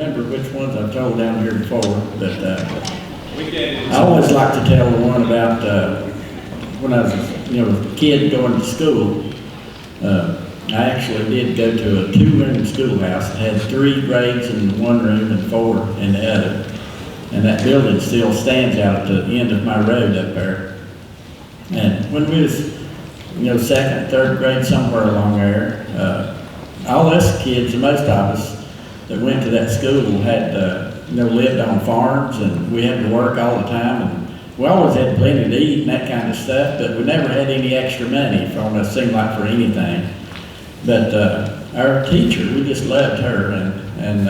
Remember which ones I've told down here before, but I always like to tell the one about when I was a kid going to school. I actually did go to a 2-room schoolhouse that had 3 grades in one room and 4 in the other. And that building still stands out at the end of my road up there. And when we was, 2nd, 3rd grade, somewhere along there, all us kids, most of us that went to that school had, lived on farms, and we had to work all the time. And we always had plenty to eat and that kind of stuff, but we never had any extra money from us, seemed like, for anything. But our teacher, we just loved her, and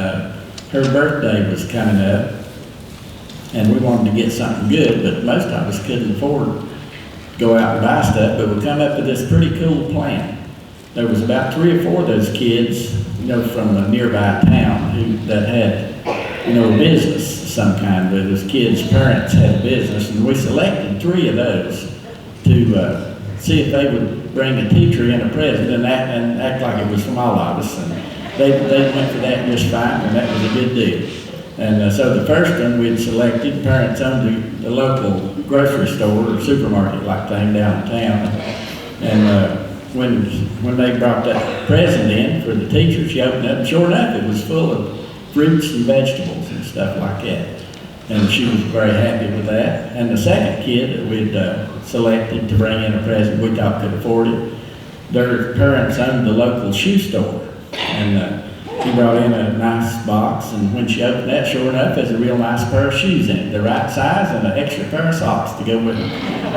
her birthday was coming up, and we wanted to get something good, but most of us couldn't afford to go out and buy stuff, but we come up with this pretty cool plan. There was about 3 or 4 of those kids, from a nearby town that had, a business of some kind, where those kids' parents had a business, and we selected 3 of those to see if they would bring a teacher in a present and act like it was from all of us. And they went for that just fine, and that was a good deal. And so the first one we'd selected, parents owned the local grocery store or supermarket like thing downtown. And when they brought that present in for the teacher, she opened it up, and sure enough, it was full of fruits and vegetables and stuff like that. And she was very happy with that. And the second kid that we'd selected to bring in a present we thought could afford it, their parents owned the local shoe store. And he brought in a nice box, and when she opened that, sure enough, there's a real nice pair of shoes in it, the right size, and an extra pair of socks to go with them.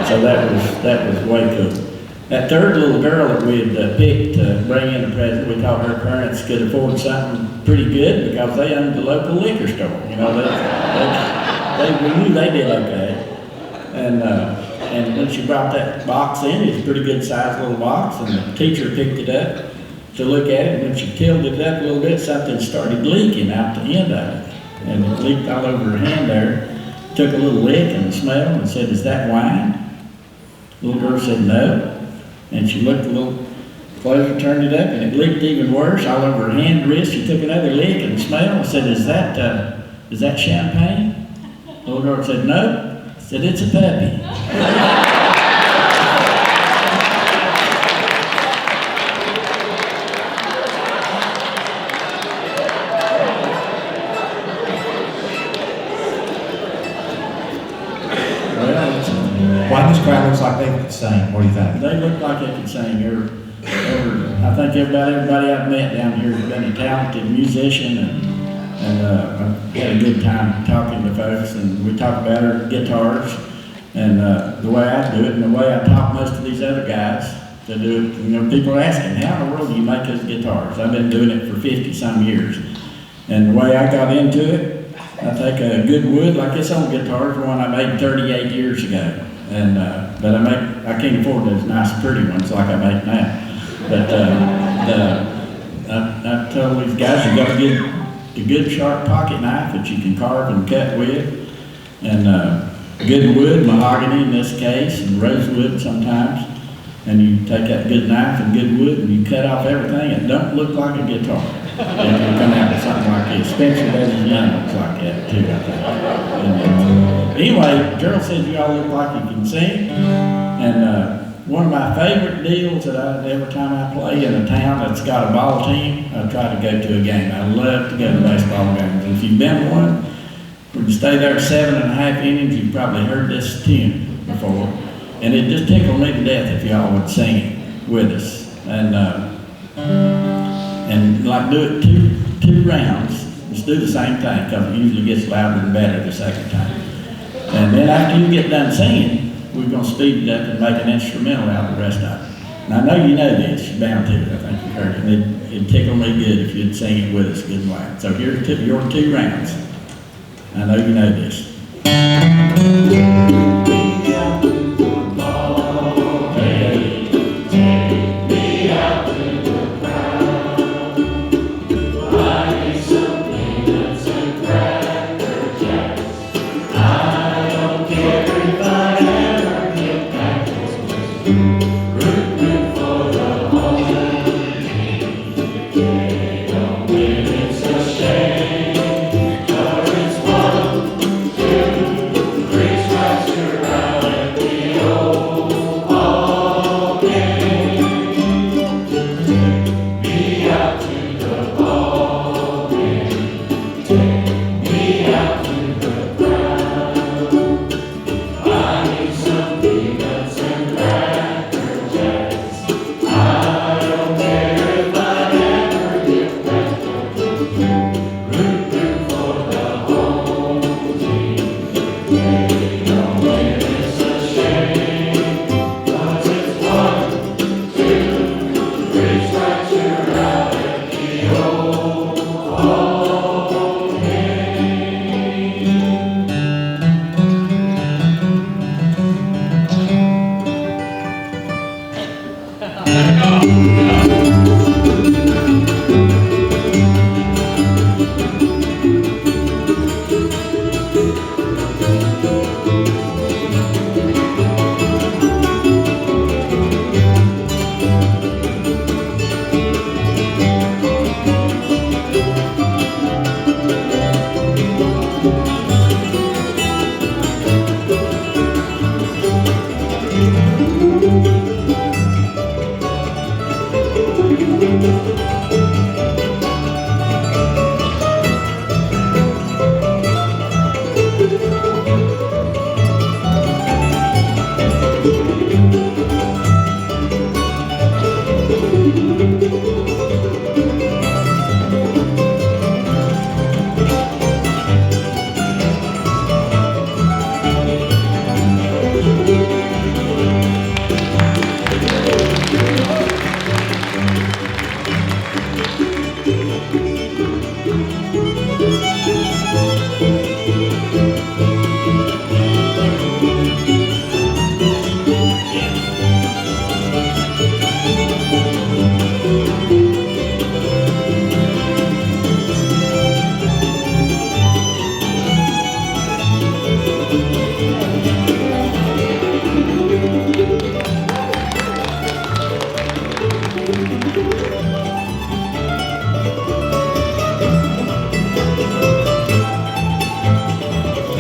So that was way cool. That third little girl that we had picked to bring in a present, we thought her parents could afford something pretty good because they owned the local liquor store. We knew they did okay. And when she brought that box in, it was a pretty good sized little box, and the teacher picked it up to look at it. And when she tilted it up a little bit, something started leaking out the end of it. And it leaked all over her hand there. Took a little lick and smelled and said, "Is that wine?" The little girl said, "No." And she looked a little closer, turned it up, and it leaked even worse all over her hand and wrist. She took another lick and smelled and said, is that champagne?" The little girl said, "No." Said, "It's a puppy." Why this crowd looks like they could sing? What do you think? They look like they could sing. I think everybody I've met down here has been a talented musician, and I've had a good time talking to folks, and we talk about our guitars and the way I do it and the way I taught most of these other guys to do it. People are asking, how in the world do you make those guitars? I've been doing it for 50-some years. And the way I got into it, I take a good wood, like this old guitar is one I made 38 years ago. And but I can't afford those nice pretty ones like I make now. But I told these guys, you got to get a good sharp pocket knife that you can carve and cut with, and good wood, mahogany in this case, and rosewood sometimes. And you take that good knife and good wood and you cut off everything. It don't look like a guitar. And you come out with something like this. Spencer Bailey's Young looks like that too, I think. Anyway, Gerald says you all look like you can sing. And one of my favorite deals that every time I play in a town that's got a ball team, I try to go to a game. I love to go to baseball games. If you've been to one, when you stay there 7.5 innings, you've probably heard this tune before. And it just tickled me to death if y'all would sing it with us. And like do it two rounds. Just do the same thing, because it usually gets louder and better the second time. And then after you get done singing, we're going to speed it up and make an instrumental out of the rest of it. And I know you know this, you're bound to it, I think you've heard it. And it'd tickle me good if you'd sing it with us good and loud. So here's your 2 rounds. I know you know this. It's a shame.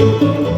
Thank you.